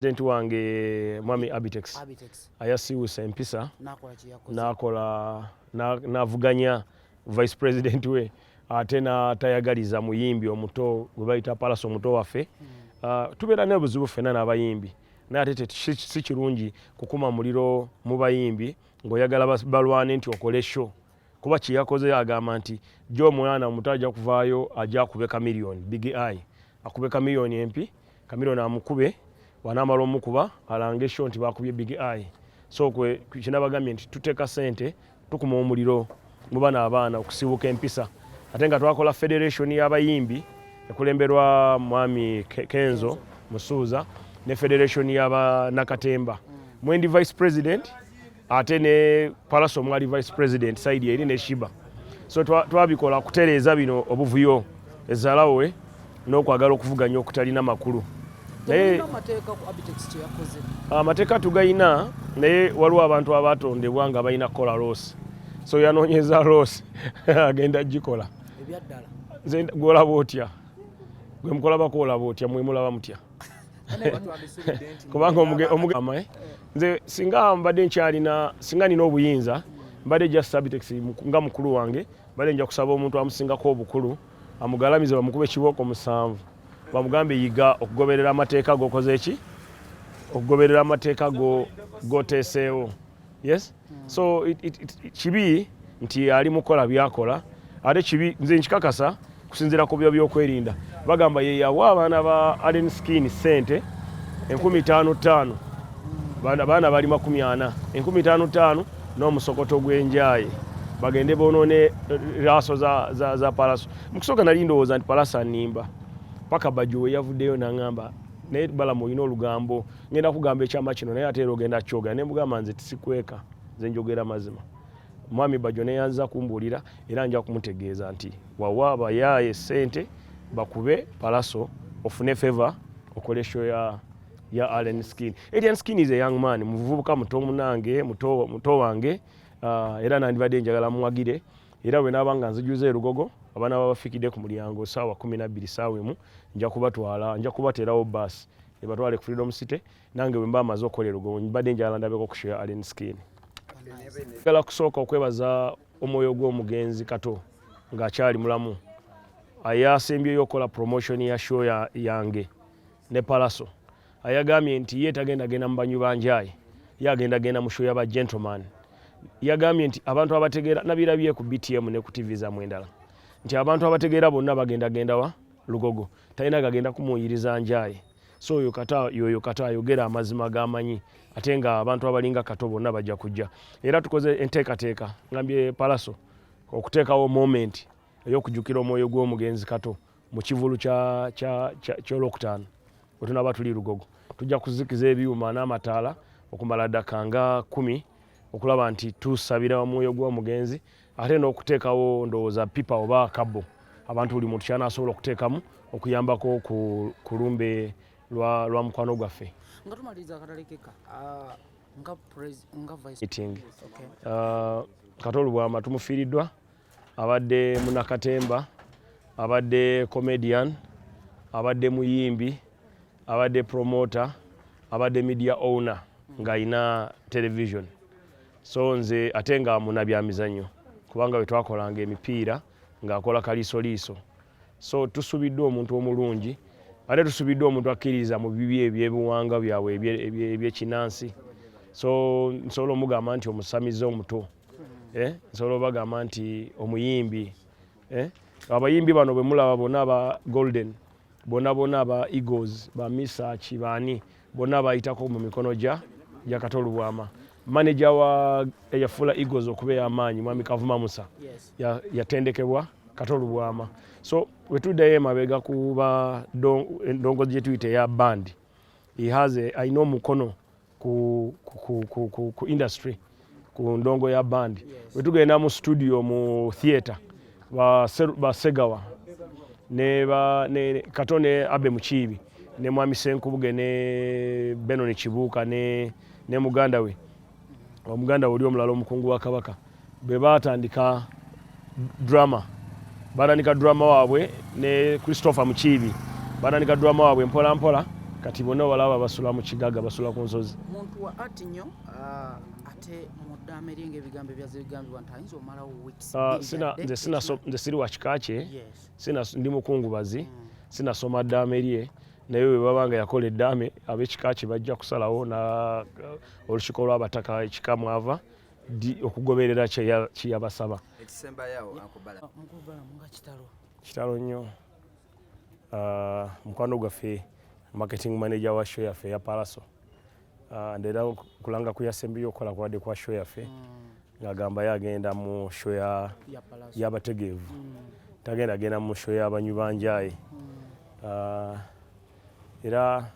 President wange mwami Abtex ayasiwusa empisa n'avuganya vice president we ate n'atayagaliza muyimbi omuto gwe bayita pallaso omuto waffe. Tubeera n'obuzibu ffenna n'abayimbi naye ate si kirungi kukuma muliro mu bayimbi ng'oyagala balwane nti okole show, kuba kye yakoze agamba nti gye omwana omuto ajja kuvaayo ajja akube kamiliyoni big eye akube kamiliyoni empi kamiliyoni amukube wanamala omukuba alange show nti bakubye big eye. So kwe kinabagambye nti tuteeka sente tukuma omuliro mu bana abaana okusibuka empisa ate nga twakola federation y'abayimbi ekulemberwa mwami Kenzo Musuuza ne federation y'aba Nakatemba mwendi vice president ate ne pallaso mwali vice president side eri ne Shiba. So twabikola kutereeza bino obuvuyo ezalawe n'okwagala okuvuganya okutalina makulu. Amateeka tugayina naye waliwo abantu abatondebwa nga balina kola loss, so yanoonyeza loss agenda gikola ebyaddala. Nze gwolaba otya gwe mukolaba koolaba otya mwemulaba mutya kubanga omugama nze singa mbadde nkyalina singa nina obuyinza mbadde just Abtex nga mukulu wange mbadde nja kusaba omuntu amusingako obukulu amugalamize bamukube ekibooko 7 bamugambe yiga okugoberera amateeka gokoze eki okugoberera amateeka goteeseewo. Yes, so kibi nti ali mukola byakola ate kibi nze nkikakasa kusinzira ku byo byokwerinda bagamba ye yawa abaana ba Alienskin sente 15,500 baana bali 40 15,500 n'omusokoto gw'enjaye bagende bonone raso za pallaso. Mukusooka nali ndowooza nti pallaso animba paka bajuwe yavuddeyo n'angamba naye Balamu olina olugambo ngenda kugamba ekyama kino naye ate ogenda kyoga ne mugamba nze tisikweka nze njogera mazima. Mwami Bajo ne yanza kumbuulira era nja kumutegeeza nti wawa abayaye sente bakube pallaso ofune favor okole show ya Alienskin. Alienskin is a young man muvubuka muto munange muto wange era nandibadde njagala muwagire era bwe nabanga nzijuze erugogo abaana babafikidde ku mulyango saawa 12 saawa emu nja kubatwala nja kubateerawo bus ebatwale ku Freedom City nange bwe mba amaze okukola erugogo mbadde njagala ndabeko ku show ya Alienskin. Njagala kusooka okwebaza omwoyo gw'omugenzi Kato ng'akyali mulamu ayasembyeyo okukola promotion ya show yange ne pallaso. Ayagambye nti ye tagenda mu banyu banjaye yagenda mu show y'aba gentleman. Yagambye nti abantu abategeera nabirabye ku BTM ne ku TV za mwendala nti abantu abategeera bonna bagenda wa lugogo talina gagenda kumuyiriza njaye. So yoyo Kata ayogera amazima gamanyi ate nga abantu abalinga Kato bonna bajja kujja era tukoze enteekateeka ngambye pallaso okuteekawo moment ey'okujjukira omwoyo gw'omugenzi Kato mu Ekivulu ky'Olwokutaano bwe tunaba tuli lugogo tujja kuzikiza ebyuma n'amataala okumala ddaka nga 10 okulaba nti tusabira omwoyo gw'omugenzi ate n'okuteekawo ndowooza pipa oba kabo abantu buli muntu kyanasobola okuteekamu okuyambako ku lumbe lwa mukwano gwaffe. Nga tumaliza akatalekeka nga vice Kato Olubwama tumufiiriddwa abadde munakatemba abadde comedian abadde muyimbi abadde promoter abadde media owner ng'ayina television. So nze ate nga munabyamizannyo kubanga bwe twakolanga emipiira ng'akola kaliisoliiso. So tusubiddwa omuntu omulungi ate tusubiddwa omuntu akkiriza mu bibi ebyebuwanga byabwe ebyekinansi. So nsobola omugamba nti omusamize omuto nsobola obagamba nti omuyimbi. Abayimbi bano bwe mulaba bonna aba golden bonna aba eagles ba misachi bani bonna bayitako mu mikono gya Kato Olubwama. Manager wa eyafula eagles okubeera amaanyi mwami Kavuma Musa yatendekebwa Kato Olubwama. So wetuddayo emabega kuba ndongozi gye tuyita eya band ayina omukono ku industry ku ndongo ya band. Wetugenda mu studio mu theatre ba Segawa ne Kato ne Abe Mukiibi ne mwami Senkubuge ne Benoni Kibuuka ne muganda we omuganda oli omulala omukungu wa Kabaka be batandika drama waabwe ne Christopher Mukiibi batandika drama waabwe mpola mpola kati bonna balaba basula mu kigaga basula ku nsozi muntu wa atinyo ate mu ddaama eri ng'ebigambo ebyaze bigambibwa nti ayinza omalawo weeks nze siri wa kika kye ndi mukungubazi sinasoma ddaama erye naye bwe baba nga yakola eddaame ab'ekika kye bajja kusalawo olukiiko lw'abataka ekika mwava okugoberera kyeyabasaba kitalo nnyo mukwano gwaffe marketing manager wa show yaffe ya pallaso ndera kulanga kuyasembi yokola kwadde kwa show yaffe ngagamba yagenda mu show y'abategeevu tagenda mu show y'abanywi banjaye era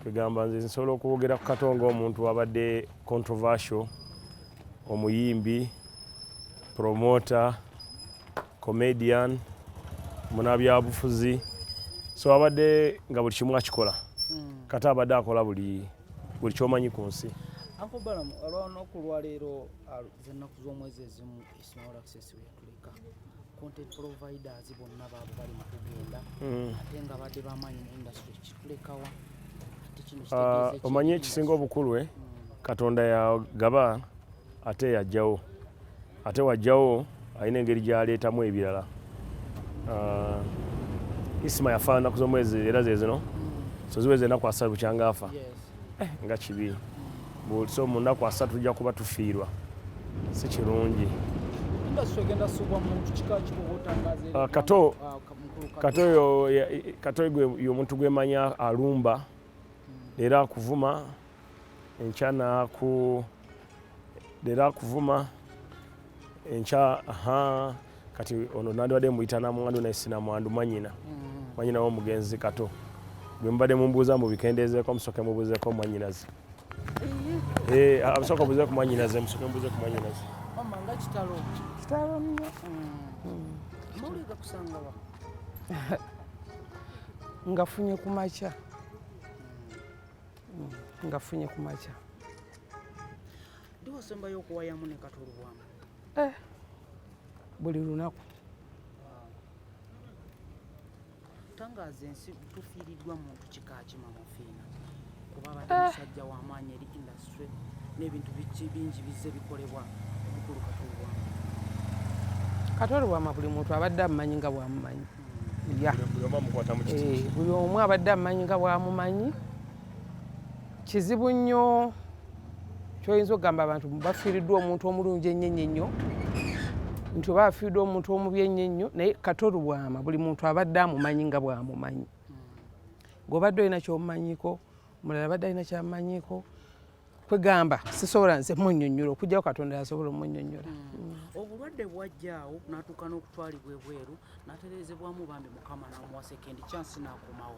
kwegamba nze nsobola okwogera ku katongo omuntu abadde controversial omuyimbi promoter comedian munabyabufuzi so abadde nga buli kimu akikola kati abadde akola buli kyomanyi ku nsi. Uncle Balamu olw'olunaku lwaleero z'ennaku z'omwezi ezimu Small Access weyatuleka content providers bonna baabo bali mu kugenda ate nga badde bamaanyi mu industry kitulekawa ate kino kitegeeza omanyi ekisinga obukulu Katonda yagaba ate yajjawo ate wajjawo alina engeri gy'aleetamu ebirala. Isima yafaana ku z'omwezi era ze zino so ziweze ennaku asatu bukyanga afa nga kibi so mu nnaku asatu tujja kuba tufiirwa si kirungi. Kato y'omuntu gwemanya alumba era akuvuma enkya kati ono nandibadde muyita namwandu naye sinamwandu mwanyina w'omugenzi Kato gwe mbadde mumbuuza mubikendeezeeko musooke mubuuzeeko mwanyinaze abasooka mubuuzeeko mwanyinaze musooke mubuuzeeko mwanyinaze nga kitalo nnyo mawulire gakusangawa ngafunye ku makya ndi wasembayo okuwayamu ne Kato olubwamu buli lunaku tangaza ensi tufiiriddwa muntu kika kima mufiina kuba abadde musajja w'amaanyi eri industry n'ebintu bingi bizze bikolebwa omukulu Kato olubwama buli muntu abadde amumanyi nga bwamumanyi buli omu abadde amumanyi nga bwamumanyi. Kizibu nnyo kyoyinza okugamba abantu bafiiriddwa omuntu omulungi ennyo nti oba afiiriddwa omuntu omubi ennyo naye Kato olubwama buli muntu abadde amumanyi nga bwamumanyi. Gweobadde olina kyomumanyiko omulala abadde alina kyamumanyiko kwegamba sisobola nze munnyonnyola okugyawo Katonda yasobola omunnyonnyola. Obulwadde bwajjaawo n'atuuka n'okutwalibwa ebweru n'atereezebwamu bambi Mukama n'amuwa second chance n'akomawo.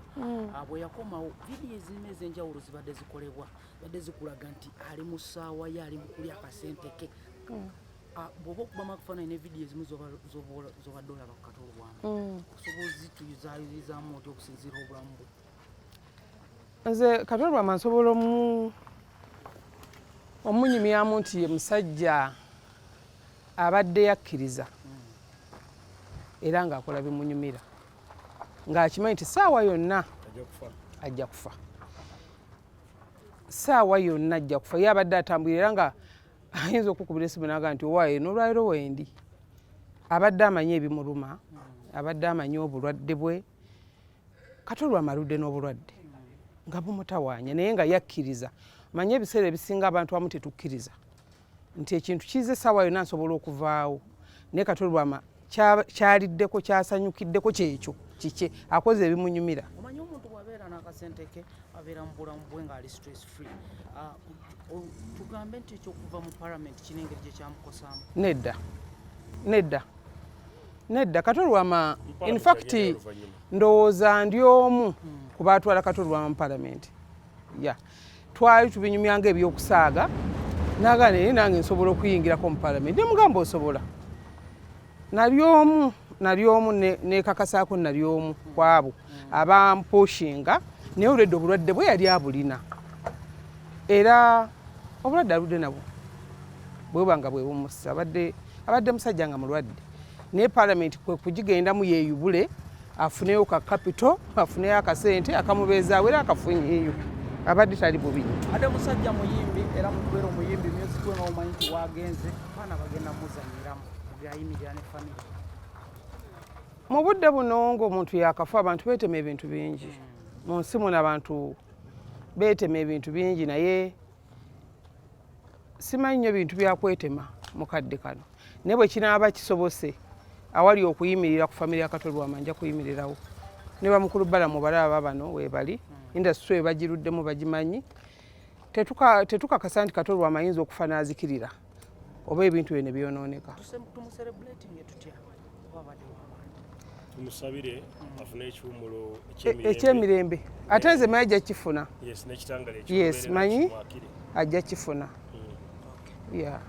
Bwe yakomawo vidiyo ezimu ez'enjawulo zibadde zikolebwa badde zikulaga nti ali mu ssaawa ye ali mu kulya akasente ke. Bw'oba okubamu akufaananyi ne vidiyo ezimu z'obadde olaba ku Kato olubwamu osobola ozituyizaamu oti okusinziira obulamu bwe? Nze Kato olubwama nsobola omunyumyamu nti ye musajja abadde yakkiriza era ng'akola bimunyumira ng'akimanyi nti ssaawa yonna ajja kufa, ssaawa yonna ajja kufa. Ye abadde atambulira era nga ayinza okukubira esimu n'agamba nti owaaye n'olwaliro wendi. Abadde amanyi ebimuluma, abadde amanyi obulwadde bwe. Kato olubwama aludde n'obulwadde nga bumutawaanya naye nga yakkiriza. Manyi ebiseera ebisinga abantu abamu tetukkiriza nti ekintu kize essaawa yonna nsobola okuvaawo naye Kato olubwama kyaliddeko kyasanyukiddeko kyekyo kike akoze ebimunyumira. Omanyi omuntu bw'abeera n'akasente ke abeera mu bulamu bwe ng'ali stress free. Tugambe nti ekyokuva mu parliament kino engeri gye kyamukosaamu? Nedda Kato olubwama in fact ndowooza ndi omu ku baatwala Kato olubwama mu parliament. Twali tubinyumya ng'ebyokusaaga n'agamba naye nange nsobola okuyingirako mu parliament. Ne mugamba osobola. Nali omu neekakasaako nali omu ku abo abampuushinga naye olwedde obulwadde bwe yali abulina era obulwadde aludde nabwo bwebanga bwe bumussa abadde musajja nga mulwadde naye parliament kwe kugigendamu yeeyubule afuneyo ka capital, afuneyo akasente akamubeezaawo era akafunyeeyo abadde tali bubi. Ate musajja muyimbi era mukubeera omuyimbi music we nga omanyi nti wagenze baana bagenda muzanyiramu byayimirira ne famire. Mu budde buno ng'omuntu yakafa abantu beetema ebintu bingi. Mu nsi muno abantu beetema ebintu bingi naye simanyi nnyo bintu byakwetema mu kadde kano. Naye bwe kinaaba kisobose awali okuyimirira ku famire ya Katolwama nja kuyimirirawo. Ne bamukulu Balamu balaba bano weebali. Industry bagiruddemu bagimanyi. Tetukakasa nti Katolwama ayinza okufa n'azikirira oba ebintu bye ne byonooneka. Tumusabire afune ekiwumulo eky'emirembe. Ate nze manyi ajja kifuna. Yes, n'ekitangala Yes, manyi ajja kifuna. Yeah.